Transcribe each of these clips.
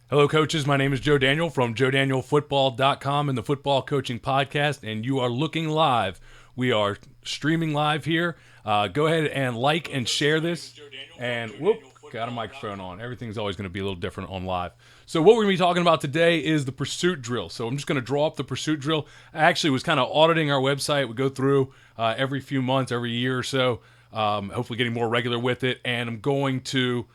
Hello, coaches. My name is Joe Daniel from JoeDanielFootball.com and the Football Coaching Podcast, and you are looking live. We are streaming live here. Go ahead and like and share this. And whoop, got a microphone on. Everything's always going to be a little different on live. So what we're going to be talking about today is the pursuit drill. So I'm just going to draw up the pursuit drill. I actually was kind of auditing our website. We go through every few months, every year or so, hopefully getting more regular with it. And I'm going to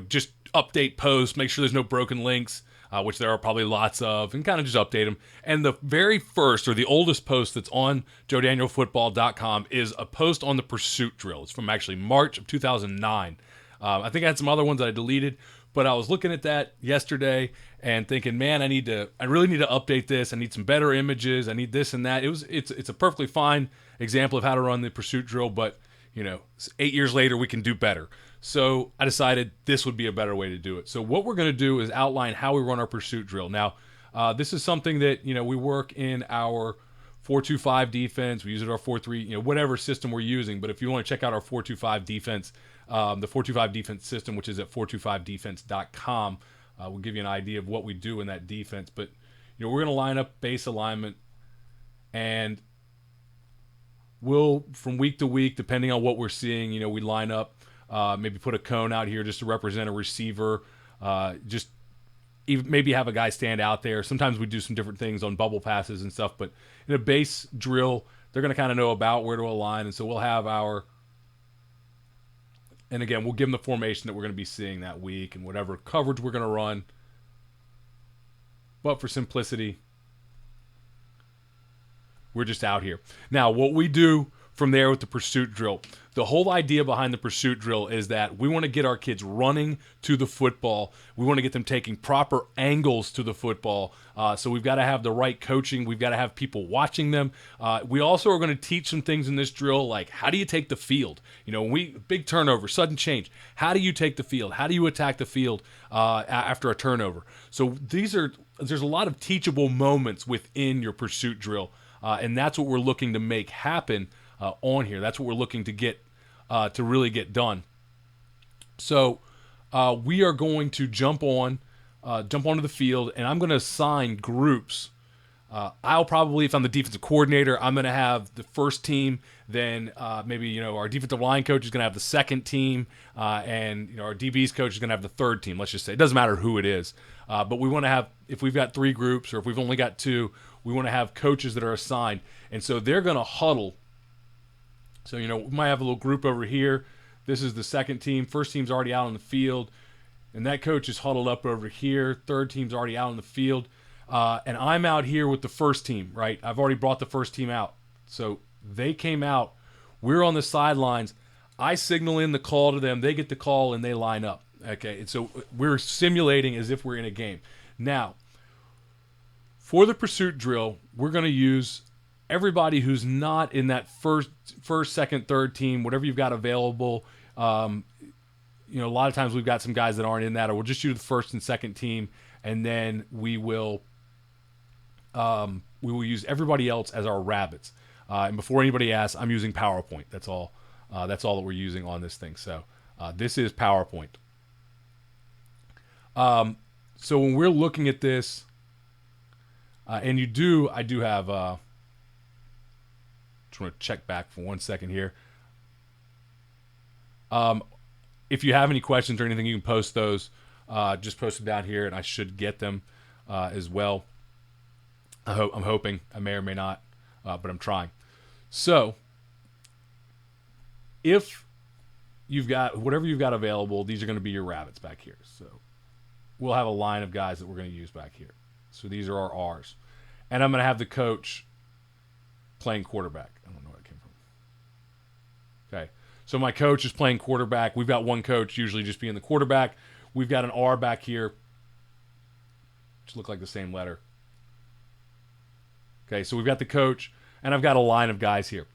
just update posts, make sure there's no broken links, which there are probably lots of, and kind of just update them. And the very first, or the oldest post that's on JoeDanielFootball.com is a post on the pursuit drill. It's from actually March of 2009. I think I had some other ones that I deleted, but I was looking at that yesterday and thinking, man, I really need to update this. I need some better images. I need this and that. It's a perfectly fine example of how to run the pursuit drill, but 8 years later, we can do better. So I decided this would be a better way to do it. So what we're going to do is outline how we run our pursuit drill. Now, this is something that, we work in our 4-2-5 defense. We use it our 4-3, whatever system we're using. But if you want to check out our 4-2-5 defense, the 4-2-5 defense system, which is at 425defense.com, we'll give you an idea of what we do in that defense. But, we're going to line up base alignment, and we'll, from week to week, depending on what we're seeing, we line up, maybe put a cone out here just to represent a receiver, just even maybe have a guy stand out there. Sometimes we do some different things on bubble passes and stuff, but in a base drill, they're going to kind of know about where to align, and so we'll have and again, we'll give them the formation that we're going to be seeing that week and whatever coverage we're going to run. But for simplicity, we're just out here. Now, what we do from there with the pursuit drill, the whole idea behind the pursuit drill is that we want to get our kids running to the football. We want to get them taking proper angles to the football. So we've got to have the right coaching. We've got to have people watching them. We also are going to teach some things in this drill, like how do you take the field? Big turnover, sudden change. How do you take the field? How do you attack the field after a turnover? So there's a lot of teachable moments within your pursuit drill. And that's what we're looking to make happen on here. That's what we're looking to get to really get done. So we are going to jump onto the field, and I'm going to assign groups. I'll probably, if I'm the defensive coordinator, I'm going to have the first team. Then maybe our defensive line coach is going to have the second team, and our DB's coach is going to have the third team. Let's just say it doesn't matter who it is, but we want to have, if we've got three groups or if we've only got two, we want to have coaches that are assigned, and so they're going to huddle. So we might have a little group over here. This is the second team. First team's already out on the field, and that coach is huddled up over here. Third team's already out on the field. And I'm out here with the first team, right? I've already brought the first team out. So they came out. We're on the sidelines. I signal in the call to them. They get the call, and they line up. Okay, and so we're simulating as if we're in a game. Now, for the pursuit drill, we're going to use everybody who's not in that first, second, third team, whatever you've got available. A lot of times we've got some guys that aren't in that, or we'll just use the first and second team, and then we will use everybody else as our rabbits. And before anybody asks, I'm using PowerPoint. That's all. That's all that we're using on this thing. So this is PowerPoint. So when we're looking at this, and I do have. Just want to check back for 1 second here. If you have any questions or anything, you can post those. Just post them down here, and I should get them as well. I'm hoping. I may or may not, but I'm trying. So, if you've got whatever you've got available, these are going to be your rabbits back here. So, we'll have a line of guys that we're going to use back here. So these are our R's, and I'm going to have the coach playing quarterback. I don't know where it came from. Okay. So my coach is playing quarterback. We've got one coach usually just being the quarterback. We've got an R back here. Just look like the same letter. Okay, so we've got the coach, and I've got a line of guys here.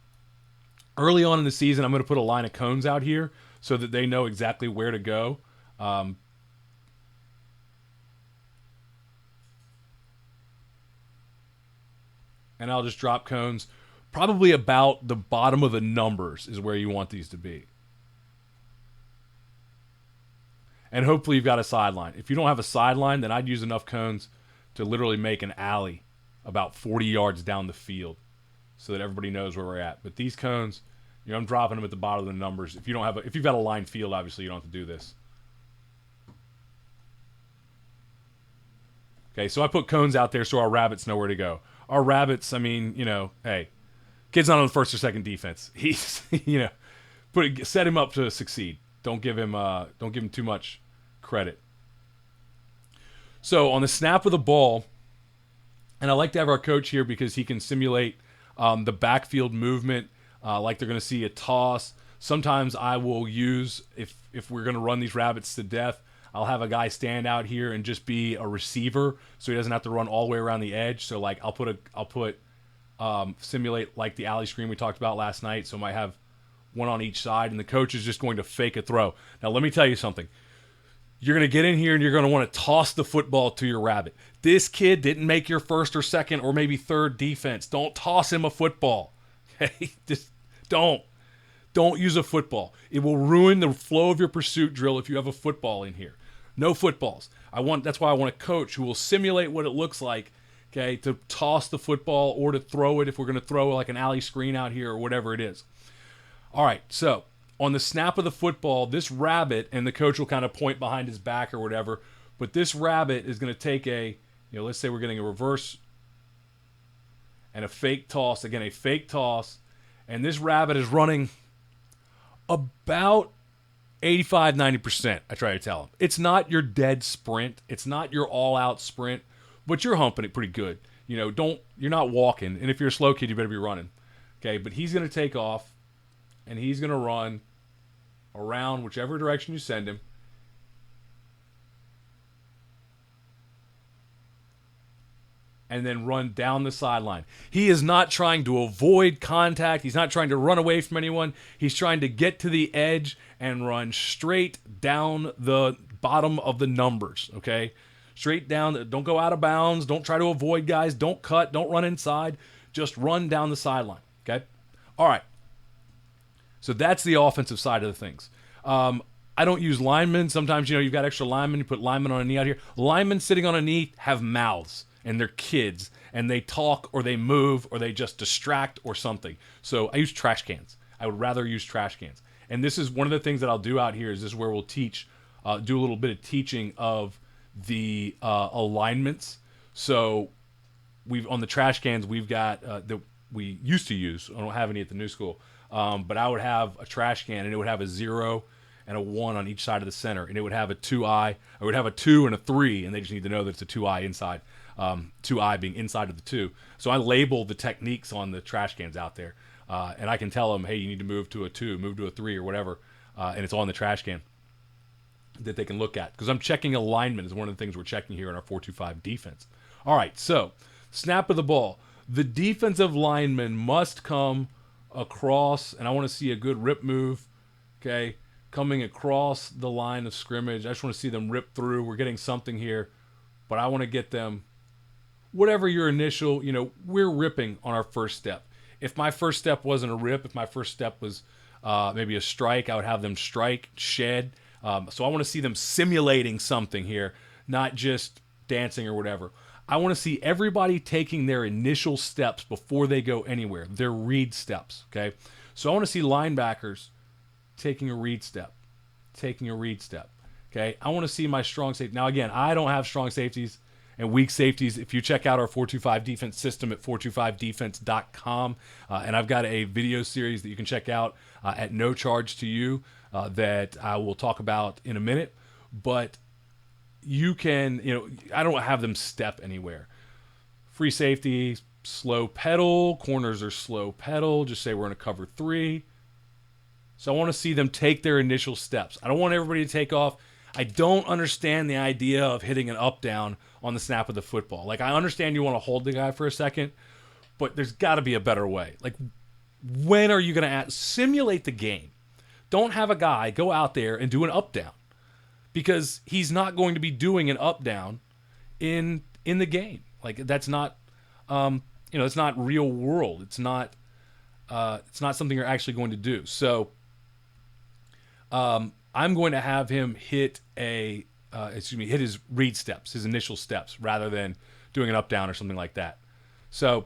Early on in the season, I'm going to put a line of cones out here so that they know exactly where to go. And I'll just drop cones. Probably about the bottom of the numbers is where you want these to be. And hopefully you've got a sideline. If you don't have a sideline, then I'd use enough cones to literally make an alley about 40 yards down the field so that everybody knows where we're at. But these cones, I'm dropping them at the bottom of the numbers. If you've got a lined field, obviously you don't have to do this. Okay, so I put cones out there so our rabbits know where to go. Our rabbits, hey, kid's not on the first or second defense. He's, set him up to succeed. Don't give him too much credit. So on the snap of the ball, and I like to have our coach here because he can simulate the backfield movement, like they're going to see a toss. Sometimes I will use, if we're going to run these rabbits to death, I'll have a guy stand out here and just be a receiver, so he doesn't have to run all the way around the edge. So like I'll put simulate like the alley screen we talked about last night. So I might have one on each side, and the coach is just going to fake a throw. Now let me tell you something. You're going to get in here and you're going to want to toss the football to your rabbit. This kid didn't make your first or second or maybe third defense. Don't toss him a football. Okay? Just don't. Don't use a football. It will ruin the flow of your pursuit drill if you have a football in here. No footballs. That's why I want a coach who will simulate what it looks like, okay, to toss the football or to throw it if we're going to throw like an alley screen out here or whatever it is. All right, so on the snap of the football, this rabbit, and the coach will kind of point behind his back or whatever, but this rabbit is going to take let's say we're getting a reverse and a fake toss. Again, a fake toss, and this rabbit is running about 85-90%, I try to tell him. It's not your dead sprint. It's not your all-out sprint, but you're humping it pretty good. You're not walking, and if you're a slow kid, you better be running. Okay, but he's going to take off, and he's going to run around whichever direction you send him. And then run down the sideline. He is not trying to avoid contact. He's not trying to run away from anyone. He's trying to get to the edge and run straight down the bottom of the numbers, okay? Straight down. Don't go out of bounds. Don't try to avoid guys. Don't cut. Don't run inside. Just run down the sideline, okay? All right. So that's the offensive side of the things. I don't use linemen. Sometimes, you've got extra linemen. You put linemen on a knee out here. Linemen sitting on a knee have mouths. And they're kids, and they talk or they move or they just distract or something. So I use trash cans. I would rather use trash cans. And this is one of the things that I'll do out here. Is this is where we'll teach, do a little bit of teaching of the alignments. So on the trash cans we've got that we used to use. I don't have any at the new school, but I would have a trash can and it would have a 0 and a 1 on each side of the center, and it would have a 2i. I would have a 2 and a 3, and they just need to know that it's a 2i inside. 2i being inside of the 2. So I label the techniques on the trash cans out there, and I can tell them, hey, you need to move to a 2, move to a 3, or whatever, and it's on the trash can that they can look at. Because I'm checking alignment is one of the things we're checking here in our 4-2-5 defense. All right, so snap of the ball. The defensive lineman must come across, and I want to see a good rip move, okay, coming across the line of scrimmage. I just want to see them rip through. We're getting something here, but I want to get them, whatever your initial, we're ripping on our first step. If my first step wasn't a rip, if my first step was maybe a strike, I would have them strike, shed. So I want to see them simulating something here, not just dancing or whatever. I want to see everybody taking their initial steps before they go anywhere, their read steps, okay? So I want to see linebackers taking a read step, okay? I want to see my strong safety. Now, again, I don't have strong safeties and weak safeties. If you check out our 4-2-5 defense system at 425defense.com, and I've got a video series that you can check out at no charge to you that I will talk about in a minute. But you can, I don't have them step anywhere. Free safety, slow pedal. Corners are slow pedal. Just say we're in a cover 3. So I want to see them take their initial steps. I don't want everybody to take off. I don't understand the idea of hitting an up down on the snap of the football. Like, I understand you want to hold the guy for a second, but there's got to be a better way. Like, when are you going to simulate the game? Don't have a guy go out there and do an up down, because he's not going to be doing an up down in the game. Like, that's not it's not real world. It's not something you're actually going to do. So I'm going to have him hit hit his read steps, his initial steps, rather than doing an up down or something like that. So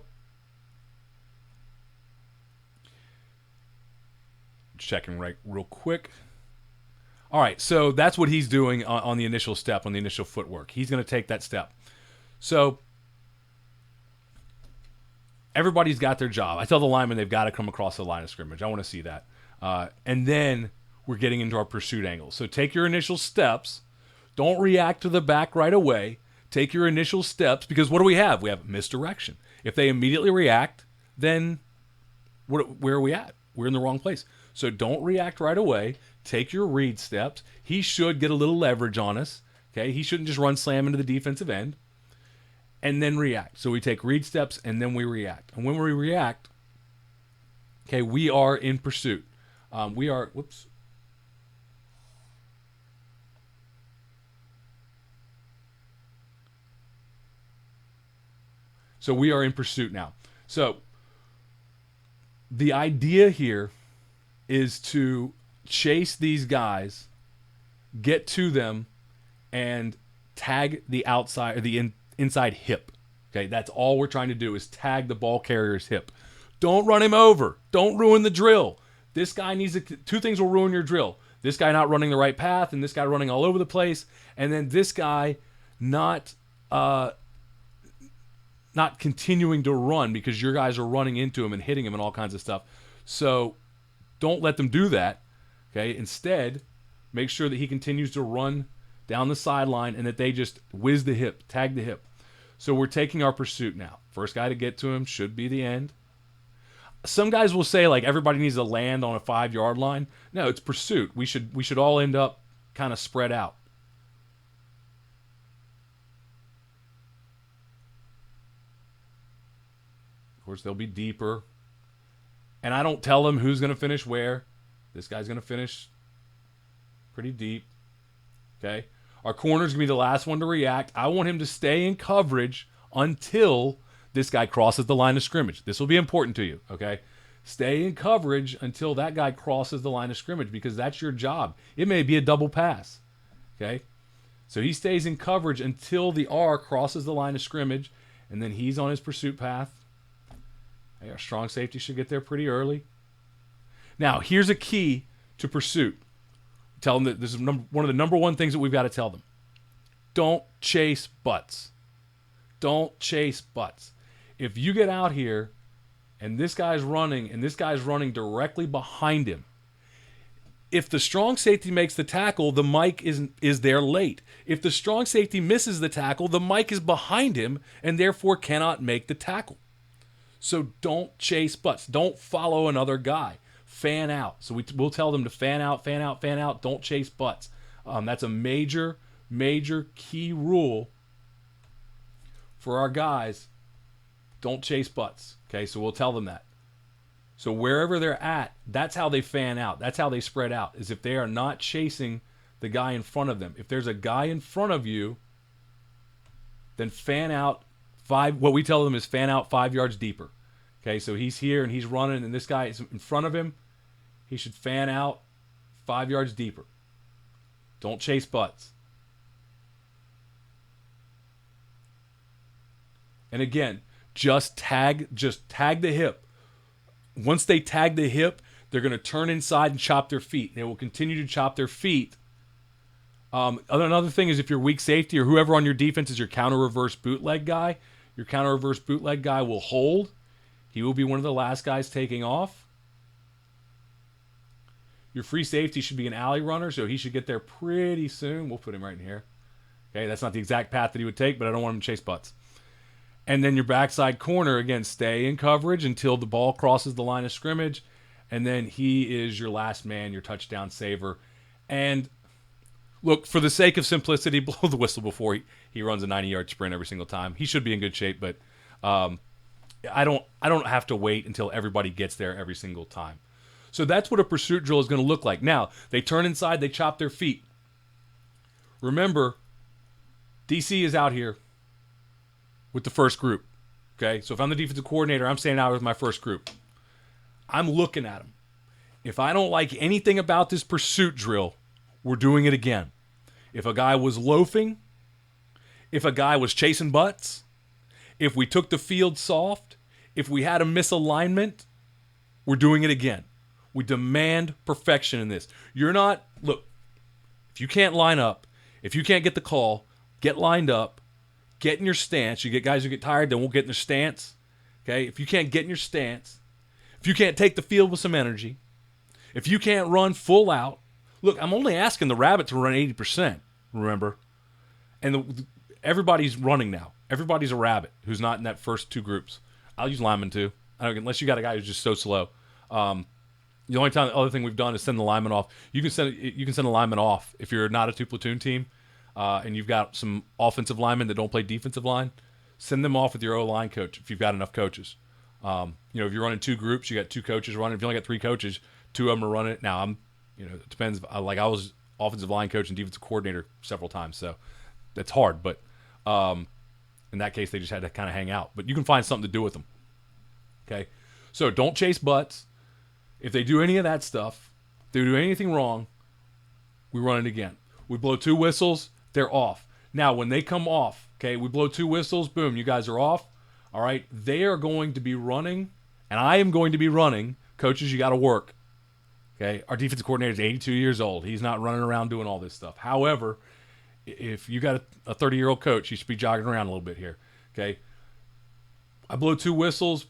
checking right real quick. All right, so that's what he's doing on the initial step, on the initial footwork. He's going to take that step. So everybody's got their job. I tell the linemen they've got to come across the line of scrimmage. I want to see that. And then we're getting into our pursuit angle. So take your initial steps. Don't react to the back right away. Take your initial steps, because what do we have? We have misdirection. If they immediately react, then where are we at? We're in the wrong place. So don't react right away. Take your read steps. He should get a little leverage on us. Okay, he shouldn't just run slam into the defensive end. And then react. So we take read steps and then we react. And when we react, okay, we are in pursuit. So we are in pursuit now. So the idea here is to chase these guys, get to them, and tag the outside or the inside hip. Okay, that's all we're trying to do is tag the ball carrier's hip. Don't run him over. Don't ruin the drill. This guy needs to, two things will ruin your drill. This guy not running the right path, and this guy running all over the place, and then this guy not continuing to run because your guys are running into him and hitting him and all kinds of stuff. So don't let them do that. Okay, instead, make sure that he continues to run down the sideline and that they just whiz the hip, tag the hip. So we're taking our pursuit now. First guy to get to him should be the end. Some guys will say like everybody needs to land on a 5-yard line. No, it's pursuit. We should all end up kind of spread out. Of course, they'll be deeper. And I don't tell them who's going to finish where. This guy's going to finish pretty deep. Okay? Our corner's going to be the last one to react. I want him to stay in coverage until this guy crosses the line of scrimmage. This will be important to you, okay? Stay in coverage until that guy crosses the line of scrimmage because that's your job. It may be a double pass, okay? So he stays in coverage until the R crosses the line of scrimmage, and then he's on his pursuit path. Hey, our strong safety should get there pretty early. Now, here's a key to pursuit. Tell them that this is one of the number one things that we've got to tell them. Don't chase butts. Don't chase butts. If you get out here and this guy's running directly behind him, if the strong safety makes the tackle, the mic is there late. If the strong safety misses the tackle, the mic is behind him and therefore cannot make the tackle. So don't chase butts. Don't follow another guy. Fan out. So we'll tell them to fan out, fan out, fan out. Don't chase butts. That's a major, major key rule for our guys. Don't chase butts. Okay, so we'll tell them that. So wherever they're at, that's how they fan out. That's how they spread out, is if they are not chasing the guy in front of them. If there's a guy in front of you, then fan out what we tell them is fan out 5 yards deeper. Okay, so he's here and he's running and this guy is in front of him. He should fan out 5 yards deeper. Don't chase butts. And again, just tag the hip. Once they tag the hip, they're going to turn inside and chop their feet. They will continue to chop their feet. Another thing is if you're weak safety or whoever on your defense is your counter reverse bootleg guy, your counter reverse bootleg guy will hold. He will be one of the last guys taking off. Your free safety should be an alley runner, so he should get there pretty soon. We'll put him right in here. Okay, that's not the exact path that he would take, but I don't want him to chase butts. And then your backside corner, again, stay in coverage until the ball crosses the line of scrimmage. And then he is your last man, your touchdown saver. And look, for the sake of simplicity, blow the whistle before he runs a 90-yard sprint every single time. He should be in good shape, but I don't have to wait until everybody gets there every single time. So that's what a pursuit drill is going to look like. Now, they turn inside, they chop their feet. Remember, DC is out here with the first group. Okay, so if I'm the defensive coordinator, I'm standing out with my first group. I'm looking at them. If I don't like anything about this pursuit drill, we're doing it again. If a guy was loafing, if a guy was chasing butts, if we took the field soft, if we had a misalignment, we're doing it again. We demand perfection in this. Look, if you can't line up, if you can't get the call, get lined up, get in your stance. You get guys who get tired, then we'll get in their stance. Okay? If you can't get in your stance, if you can't take the field with some energy, if you can't run full out, look, I'm only asking the Rabbit to run 80%, remember? And everybody's running now. Everybody's a Rabbit who's not in that first two groups. I'll use lineman too, unless you got a guy who's just so slow. The other thing we've done is send the lineman off. You can send a lineman off if you're not a two platoon team, and you've got some offensive linemen that don't play defensive line. Send them off with your O-line coach if you've got enough coaches. If you're running two groups, you got two coaches running. If you only got three coaches, two of them are running it. Now it depends. I was offensive line coach and defensive coordinator several times, so that's hard. But in that case, they just had to kind of hang out. But you can find something to do with them. Okay, so don't chase butts. If they do any of that stuff, if they do anything wrong, we run it again. We blow two whistles, they're off. Now, when they come off, okay, we blow two whistles, boom, you guys are off. All right, they are going to be running, and I am going to be running. Coaches, you got to work. Okay, our defensive coordinator is 82 years old. He's not running around doing all this stuff. However, if you got a 30-year-old coach, you should be jogging around a little bit here. Okay, I blow two whistles.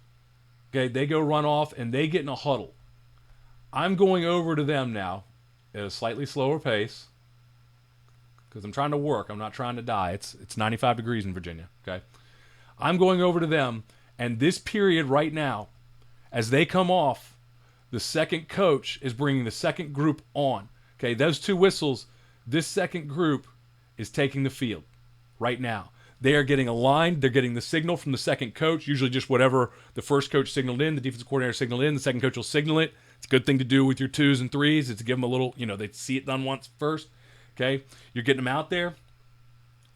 Okay, they go run off, and they get in a huddle. I'm going over to them now at a slightly slower pace because I'm trying to work. I'm not trying to die. It's 95 degrees in Virginia, okay? I'm going over to them, and this period right now, as they come off, the second coach is bringing the second group on. Okay, those two whistles, this second group is taking the field right now. They are getting aligned. They're getting the signal from the second coach, usually just whatever the first coach signaled in, the defensive coordinator signaled in, the second coach will signal it. It's a good thing to do with your twos and threes is to give them a little, they see it done once first. Okay? You're getting them out there.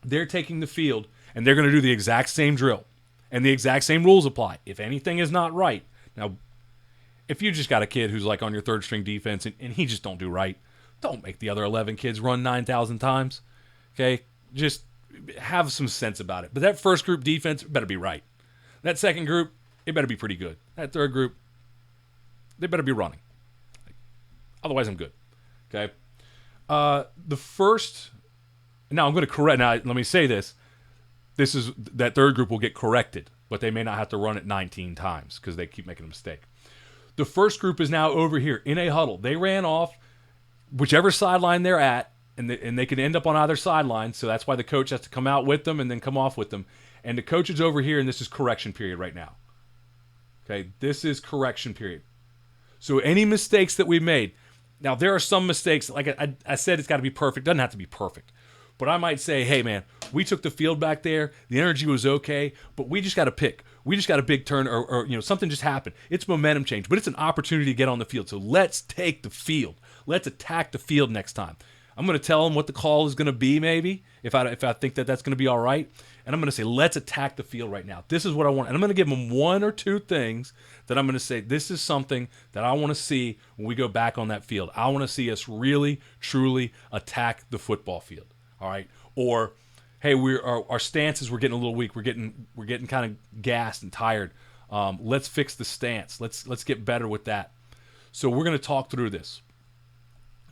They're taking the field, and they're going to do the exact same drill. And the exact same rules apply. If anything is not right. Now, if you just got a kid who's like on your third string defense and he just don't do right, don't make the other 11 kids run 9,000 times. Okay? Just have some sense about it. But that first group defense better be right. That second group, it better be pretty good. That third group, they better be running. Otherwise, I'm good. Okay? The first... Now, I'm going to correct... Now, let me say this. That third group will get corrected, but they may not have to run it 19 times because they keep making a mistake. The first group is now over here in a huddle. They ran off whichever sideline they're at, and they can end up on either sideline, so that's why the coach has to come out with them and then come off with them. And the coach is over here, and this is correction period right now. Okay? This is correction period. So any mistakes that we made... Now, there are some mistakes. Like I said, it's got to be perfect. It doesn't have to be perfect. But I might say, hey, man, we took the field back there. The energy was okay, but we just got to pick. We just got a big turn or something just happened. It's momentum change, but it's an opportunity to get on the field. So let's take the field. Let's attack the field next time. I'm going to tell them what the call is going to be maybe if I think that that's going to be all right. And I'm going to say, let's attack the field right now. This is what I want. And I'm going to give them one or two things that I'm going to say, this is something that I want to see when we go back on that field. I want to see us really, truly attack the football field. All right? Or, hey, our stances, we're getting a little weak. We're getting kind of gassed and tired. Let's fix the stance. Let's get better with that. So we're going to talk through this.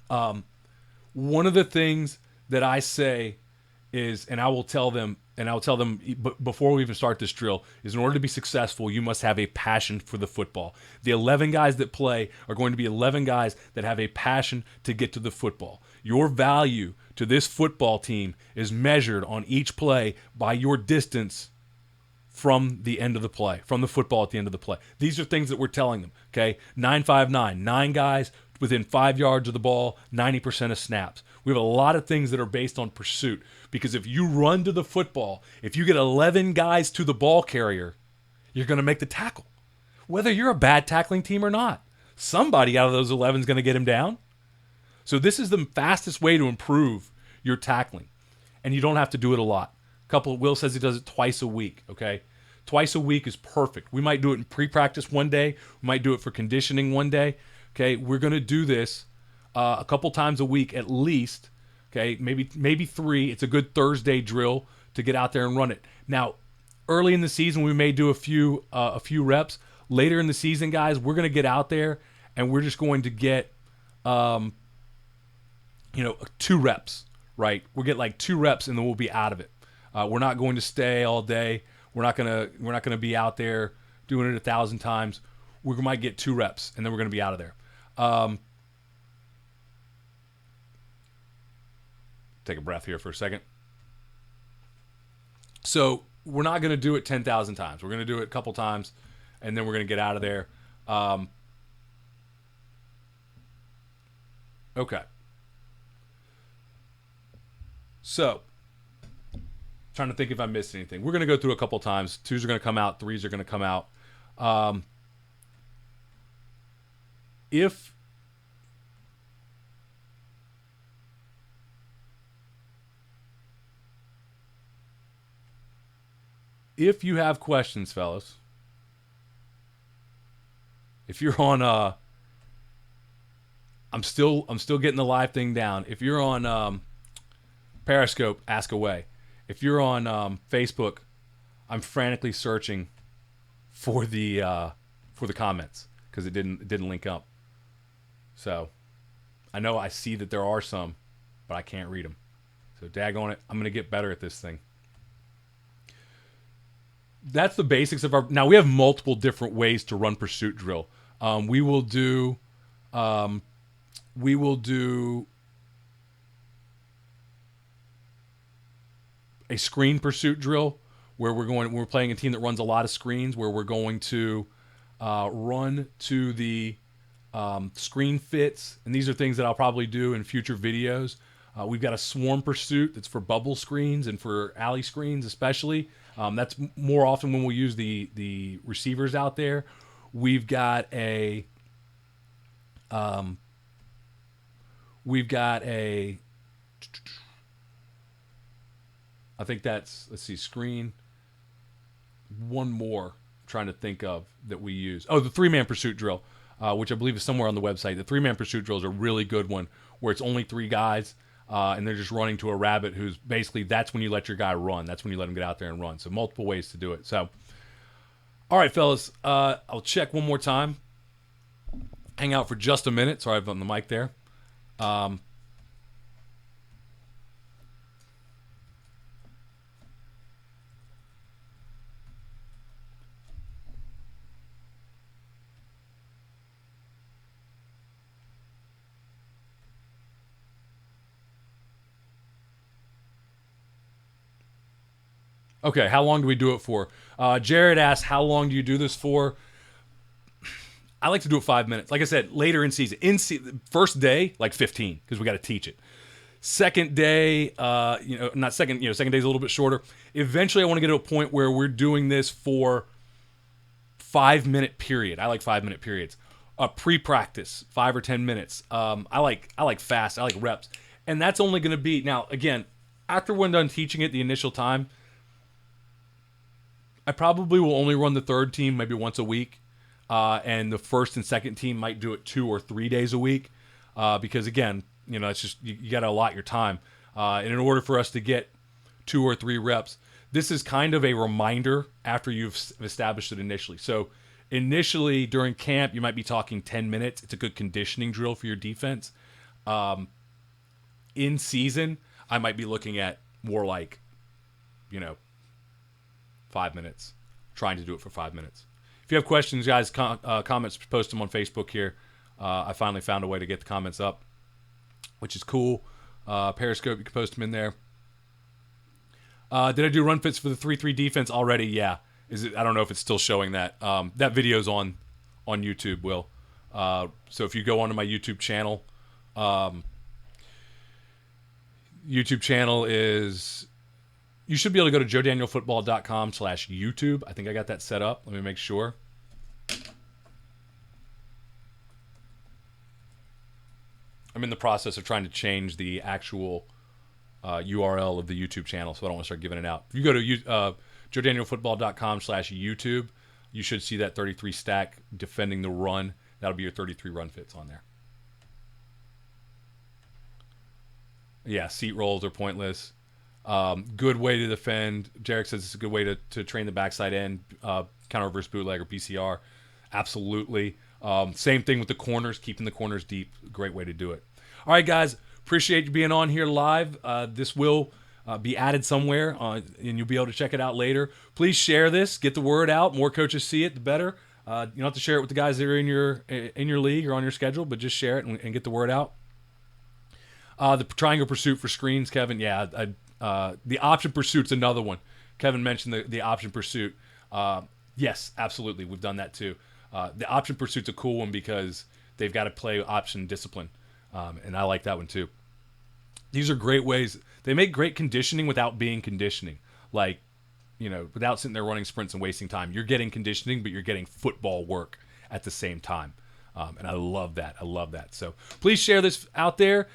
One of the things that I say is, and I will tell them before we even start this drill, is in order to be successful, you must have a passion for the football. The 11 guys that play are going to be 11 guys that have a passion to get to the football. Your value to this football team is measured on each play by your distance from the end of the play, from the football at the end of the play. These are things that we're telling them, okay? 9-5-9, 9 guys within 5 yards of the ball, 90% of snaps. We have a lot of things that are based on pursuit because if you run to the football, if you get 11 guys to the ball carrier, you're going to make the tackle. Whether you're a bad tackling team or not, somebody out of those 11 is going to get him down. So this is the fastest way to improve your tackling, and you don't have to do it a lot. Will says he does it twice a week, okay? Twice a week is perfect. We might do it in pre-practice one day. We might do it for conditioning one day. Okay, we're going to do this a couple times a week at least. Okay, maybe 3. It's a good Thursday drill to get out there and run it. Now, early in the season, we may do a few reps. Later in the season, guys, we're going to get out there and we're just going to get 2 reps. Right, we'll get like 2 reps and then we'll be out of it. We're not going to stay all day. We're not gonna be out there doing it 1,000 times. We might get 2 reps and then we're gonna be out of there. Take a breath here for a second. So we're not gonna do it 10,000 times. We're gonna do it a couple times and then we're gonna get out of there. Okay. So, trying to think if I missed anything. We're going to go through a couple times. 2s are going to come out. 3s are going to come out. If you have questions, fellas, if you're on I'm still getting the live thing down. If you're on Periscope, ask away. If you're on Facebook, I'm frantically searching for the comments because it didn't link up. So I know I see that there are some, but I can't read them. So daggone it, I'm gonna get better at this thing. That's the basics of our. Now we have multiple different ways to run pursuit drill. We will do a screen pursuit drill where we're playing a team that runs a lot of screens, where we're going to run to the screen fits, and these are things that I'll probably do in future videos. We've got a swarm pursuit that's for bubble screens and for alley screens especially. That's more often when we'll use the receivers out there. We've got a I think that's, let's see, screen. One more I'm trying to think of that we use. Oh, the 3-man pursuit drill, which I believe is somewhere on the website. The 3-man pursuit drill is a really good one where it's only 3 guys and they're just running to a rabbit who's basically, that's when you let your guy run. That's when you let him get out there and run. So multiple ways to do it. So, all right, fellas, I'll check one more time. Hang out for just a minute. Sorry, I've on the mic there. Okay, how long do we do it for? Jared asked, how long do you do this for? I like to do it 5 minutes. Like I said, later in season. First day, like 15, because we got to teach it. Second day, second day's a little bit shorter. Eventually, I want to get to a point where we're doing this for 5-minute period. I like 5-minute periods. Pre-practice, 5 or 10 minutes. I like fast. I like reps. And that's only going to be, now, again, after we're done teaching it the initial time, I probably will only run the third team maybe once a week. And the first and second team might do it 2 or 3 days a week. Because again, it's just, you got to allot your time. And in order for us to get 2 or 3 reps, this is kind of a reminder after you've established it initially. So initially during camp, you might be talking 10 minutes. It's a good conditioning drill for your defense. In season, I might be looking at more like, 5 minutes, trying to do it for 5 minutes. If you have questions, guys, comments, post them on Facebook here. I finally found a way to get the comments up, which is cool. Periscope, you can post them in there. Did I do run fits for the 3-3 defense already? Yeah. I don't know if it's still showing that. That video's on YouTube, Will. So if you go onto my YouTube channel, is... You should be able to go to joedanielfootball.com/YouTube. I think I got that set up. Let me make sure. I'm in the process of trying to change the actual URL of the YouTube channel, so I don't want to start giving it out. If you go to joedanielfootball.com/YouTube, you should see that 33 stack defending the run. That'll be your 33 run fits on there. Yeah, seat rolls are pointless. Good way to defend. Jarek says it's a good way to train the backside end, counter reverse bootleg or PCR. Absolutely. Same thing with the corners, keeping the corners deep. Great way to do it. All right, guys. Appreciate you being on here live. This will be added somewhere, and you'll be able to check it out later. Please share this. Get the word out. More coaches see it, the better. You don't have to share it with the guys that are in your league or on your schedule, but just share it and get the word out. The triangle pursuit for screens, Kevin. Yeah, the option pursuit's another one. Kevin mentioned the option pursuit. Yes, absolutely. We've done that too. The option pursuit's a cool one because they've got to play option discipline, and I like that one too. These are great ways. They make great conditioning without being conditioning. Like, without sitting there running sprints and wasting time. You're getting conditioning, but you're getting football work at the same time. And I love that. So please share this out there.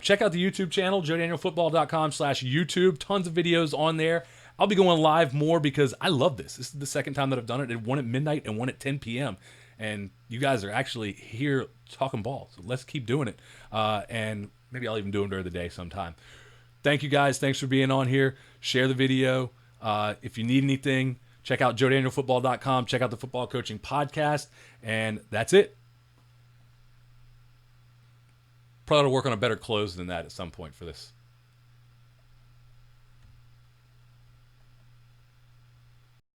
Check out the YouTube channel, joedanielfootball.com/YouTube. Tons of videos on there. I'll be going live more because I love this. This is the second time that I've done it. It one at midnight and one at 10 p.m. And you guys are actually here talking ball. So let's keep doing it. And maybe I'll even do them during the day sometime. Thank you guys. Thanks for being on here. Share the video. If you need anything, check out joedanielfootball.com. Check out the Football Coaching Podcast. And that's it. Probably to work on a better close than that at some point for this.